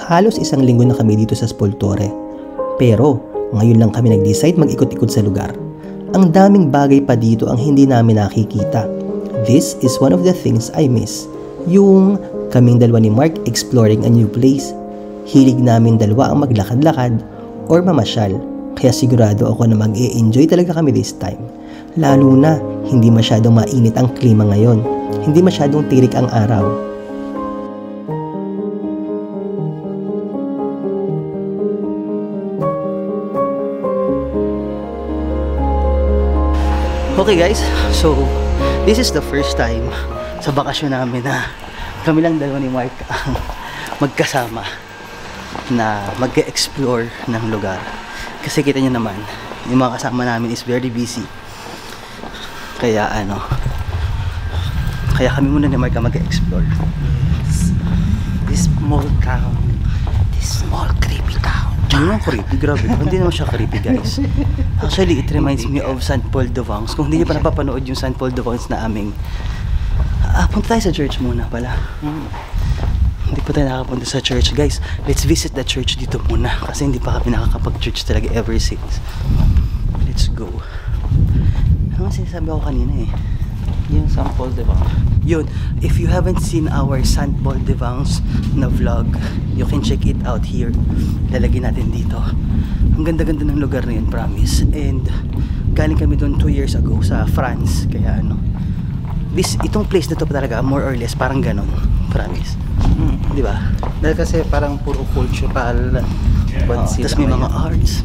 Halos isang linggo na kami dito sa Spoltore. Pero ngayon lang kami nag-decide mag-ikot-ikot sa lugar. Ang daming bagay pa dito ang hindi namin nakikita. This is one of the things I miss. Yung kaming dalawa ni Mark exploring a new place. Hilig namin dalawa ang maglakad-lakad or mamasyal. Kaya sigurado ako na mag-e-enjoy talaga kami this time. Lalo na hindi masyadong mainit ang klima ngayon. Hindi masyadong tirik ang araw. Okay guys, so this is the first time sa bakasyon namin na kami lang dalawa ni Mark ang magkasama na mag-explore ng lugar. Kasi kita nyo naman, yung mga kasama namin is very busy. Kaya kaya kami muna ni Mark ang mag-explore. This small town, this small creepy town. Hindi naman creepy, grabe. Hindi naman siya creepy guys. Actually, it reminds me of St. Paul de Vence. Kung hindi niyo pa napapanood yung St. Paul de Vence na aming punta tayo sa church muna pala. Hindi pa tayo nakapunta sa church guys. Let's visit the church dito muna kasi hindi pa kami nakakapag-church talaga ever since. Let's go. Ano nga sinasabi ako kanina eh? Yung St. Paul de Vence. Yun, if you haven't seen our St. Paul de Vence na vlog, you can check it out here. Lalagyan natin dito. Ang ganda-ganda ng lugar na yun, promise. And galing kami doon 2 years ago sa France. Kaya itong place na to talaga, more or less, parang ganon. Promise. Di ba? Dahil kasi parang puro cultural. Tapos may mga arts.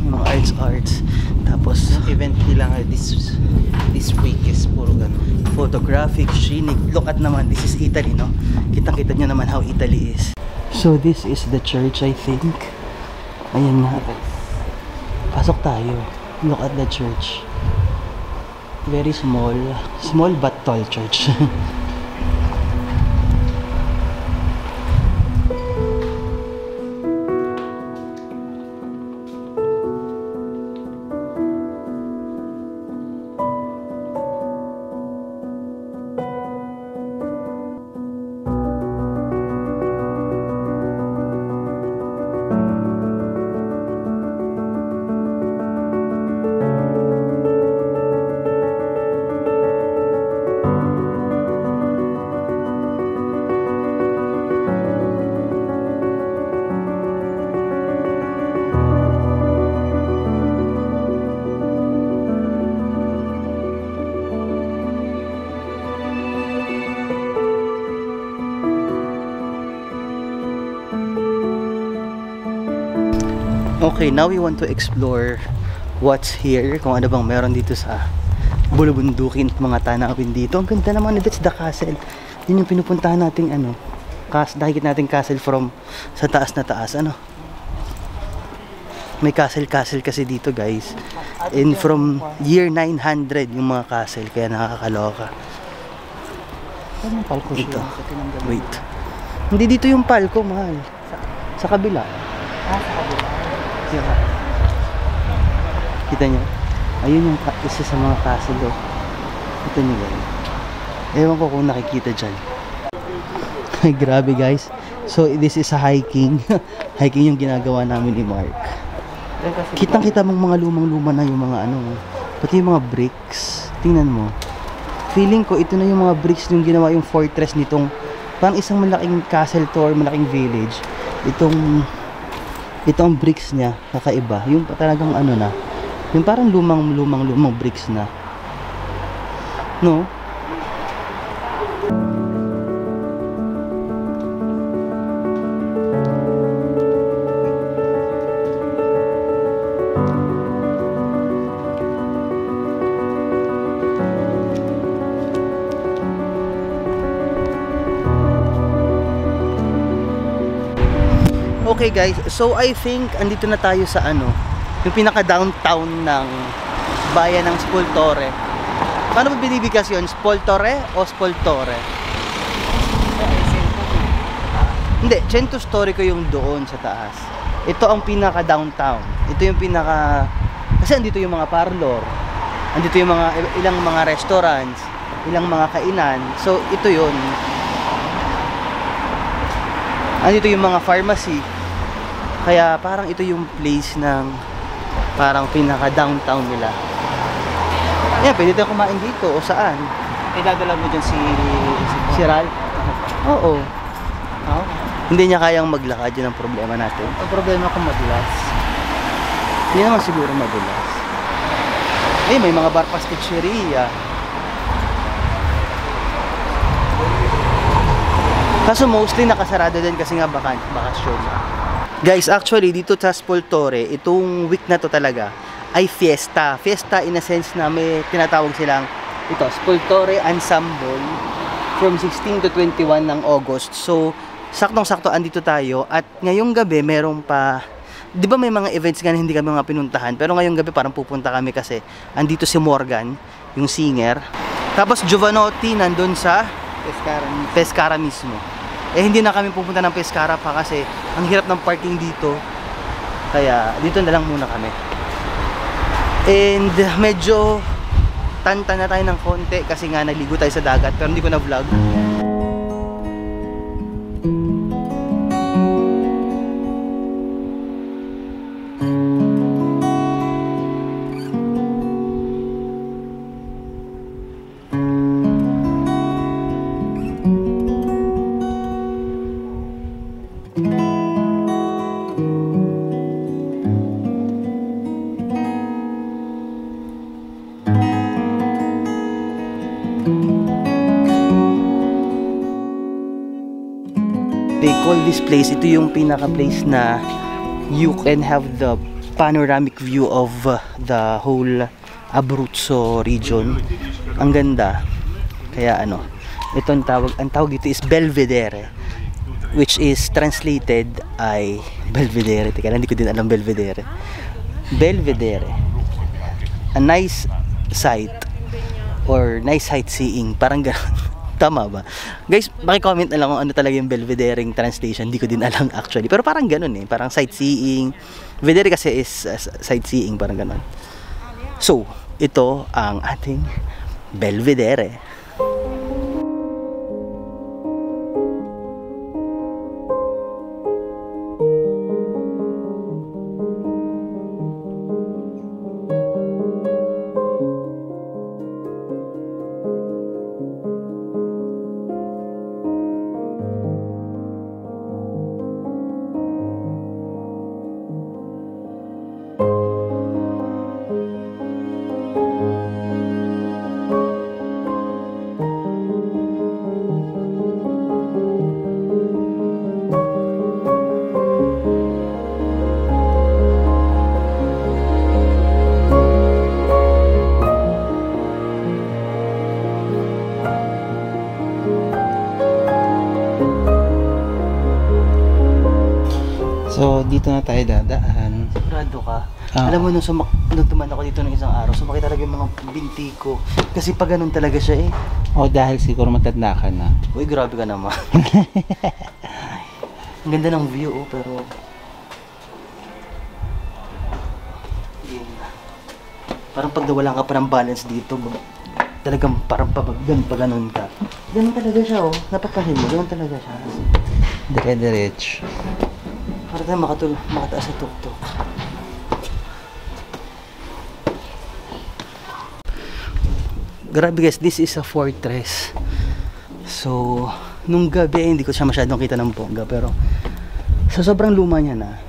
Tapos event nila this week is puro ganun. Photographic, scenic. Look at naman, this is Italy, no? Kitang-kita nyo naman how Italy is. So this is the church, I think. Ayan nga. Pasok tayo. Look at the church. Very small but tall church. Okay, now we want to explore what's here, kung ano bang meron dito sa bulubundukin at mga tanawin dito. Ang ganda naman, that's the castle. Yun yung pinupuntahan nating nakikita natin castle from sa taas na taas, May castle kasi dito guys. And from year 900 yung mga castle, kaya nakakaloka. Anong palko ito? Wait. Hindi dito yung palko, mahal. Sa kabila. Sa kabila. Kita nyo? Ayun yung isa sa mga castle. Kita nyo yan. Ewan ko kung nakikita dyan. Grabe guys. So this is a hiking. Hiking yung ginagawa namin ni Mark. Kitang-kita mong mga lumang-luma na yung mga pati yung mga bricks. Tingnan mo. Feeling ko ito na yung mga bricks yung ginawa yung fortress nitong parang isang malaking castle to or malaking village. Itong bricks niya, kakaiba. Yung talagang yung parang lumang bricks na. No? Okay guys, so I think andito na tayo sa yung pinaka-downtown ng bayan ng Spoltore. Paano ba binibigkas yun? Spoltore o Spoltore? Hindi, 100 storico yung doon sa taas. Ito ang pinaka-downtown. Ito yung kasi andito yung mga parlor. Andito yung ilang mga restaurants, ilang mga kainan. So ito yun. Andito yung mga pharmacy. Kaya parang ito yung place ng parang pinaka-downtown nila. Yan, pwede tayo kumain dito o saan. Idadala mo dyan Si Ral? Oo. Oh? Hindi niya kayang maglakad, yun ang problema natin. Ang problema ko madulas. Hindi naman siguro madulas. May mga bar pasticceria. Kaso mostly nakasarado din kasi nga bakasyon. Guys, actually dito sa Spoltore, itong week na to talaga ay fiesta. Fiesta in a sense na may tinatawag silang ito, Spoltore Ensemble from 16 to 21 ng August. So, saktong-sakto andito tayo at ngayong gabi merong pa, di ba may mga events nga na hindi kami mga pinuntahan, pero ngayong gabi parang pupunta kami kasi andito si Morgan, yung singer. Tapos Giovanotti nandun sa Pescara mismo. Hindi na kami pupunta ng Pescara pa kasi ang hirap ng parking dito. Kaya dito na lang muna kami. And medyo tanta na tayo ng konti kasi nga naligo tayo sa dagat pero hindi ko na vlog. They call this place, ito yung pinaka place na you can have the panoramic view of the whole Abruzzo region. Ang ganda. Kaya ito ang tawag dito is Belvedere, which is translated ay Belvedere. Teka lang, hindi ko din alam Belvedere. Belvedere. A nice sight or nice sightseeing, parang gano'n. Tama ba? Guys, paki-comment na lang kung ano talaga yung Belvedere'ng translation. Hindi ko din alam actually. Pero parang ganun parang sightseeing. Belvedere kasi is sightseeing, parang ganun. So, ito ang ating Belvedere. So, dito na tayo dadaan. Sigurado ka? Alam mo, nung tuman ako dito ng isang araw, sumakit talaga yung mga binti ko. Kasi pag ganun talaga siya Dahil siguro matanda ka na. Uy, grabe ka naman. Ang ganda ng view, pero parang pag nawalan ka pa ng balance dito, talagang parang pag ganun ka. Ganun talaga siya, napapansin mo, ganun talaga siya. Dire-diretso. Para tayo makataas sa tuktok. Grabe guys, this is a fortress. So, nung gabi, hindi ko siya masyadong kita ng bongga. Pero, sa sobrang luma niya na,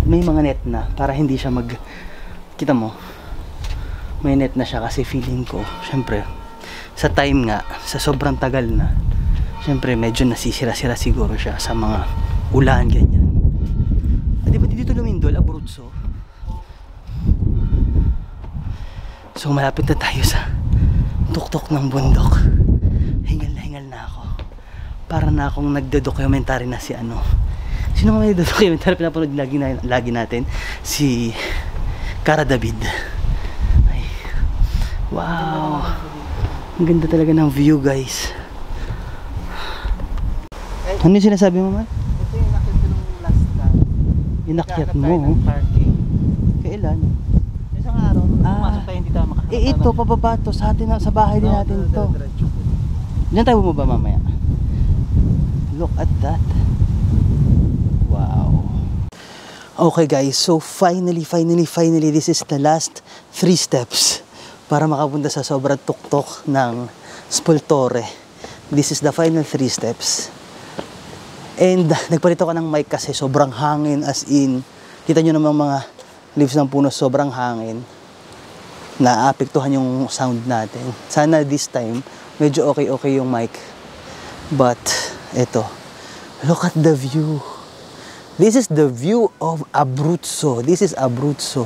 may mga net na para hindi siya kita mo, may net na siya kasi feeling ko, syempre, sa time nga, sa sobrang tagal na, syempre, medyo nasisira-sira siguro siya sa mga ulan, ganyan. Di ba dito lumindol, Abruzzo? So malapit na tayo sa tuktok ng bundok. Hingal na ako. Para na akong nagdo-documentary na si Sino nga may documentary pinapanood lagi natin? Si Cara David. Ay. Wow. Ang ganda talaga ng view, guys. Ano yung sinasabi mo, man? Inakyat mo. Kailan? Isang araw, pumasok tayo, hindi tayo makakatawa. Ito, pababa to. Sa atin, sa bahay din natin to. Diyan tayo bumaba mamaya. Look at that. Wow. Okay guys, so finally, this is the last 3 steps para makapunta sa sobrang tuktok ng Spoltore. This is the final 3 steps. And nagpalit ako ng mic kasi sobrang hangin, as in, kita nyo naman mga leaves ng puno, sobrang hangin. Naapektuhan yung sound natin. Sana this time, medyo okay yung mic. But, eto, look at the view. This is the view of Abruzzo. This is Abruzzo.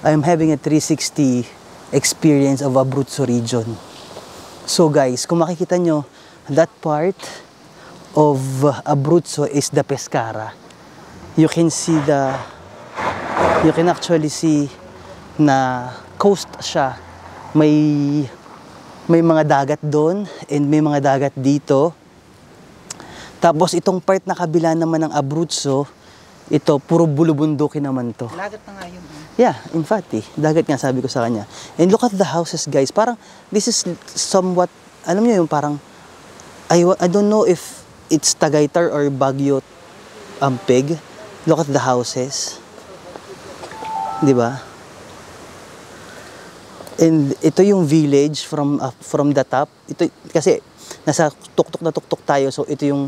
I'm having a 360 experience of Abruzzo region. So guys, kung makikita nyo, that part of Abruzzo is the Pescara. You can actually see na coast siya. May mga dagat doon and may mga dagat dito. Tapos itong part na kabila naman ng Abruzzo, ito, puro bulubundukin naman to. Dagat na nga yun. Yeah, in fact, dagat nga sabi ko sa kanya. And look at the houses, guys. Parang, this is somewhat, alam niyo yung parang, I don't know if it's Tagaytar or Baguio Ampeg. Look at the houses. Di ba? And ito yung village from the top. Ito, kasi, nasa tuktok na tuktok tayo. So, ito yung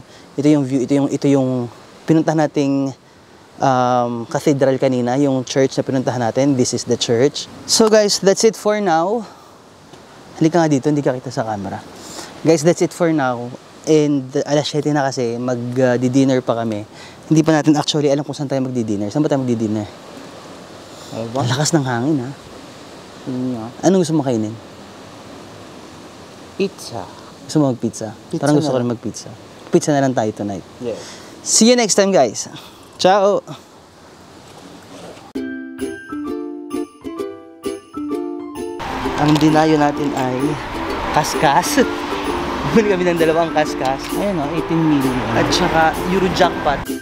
view, ito yung pinuntahan nating cathedral kanina, yung church na pinuntahan natin. This is the church. So guys, that's it for now. Halika nga dito, hindi ka kita sa camera. Guys, that's it for now. And alas 7 na kasi, magdi-dinner pa kami. Hindi pa natin actually alam kung saan tayo magdi-dinner. Saan ba tayo magdi-dinner? Ang lakas ng hangin, ha? Anong gusto mo kainin? Pizza. Gusto mo mag-pizza? Parang gusto ko rin mag-pizza. Pizza na lang tayo tonight. Yes. See you next time, guys. Ciao! Ang dinayo natin ay kaskas. Bumili kami ng 2 kaskas. Ayun o, 18 million. At saka Eurojackpot.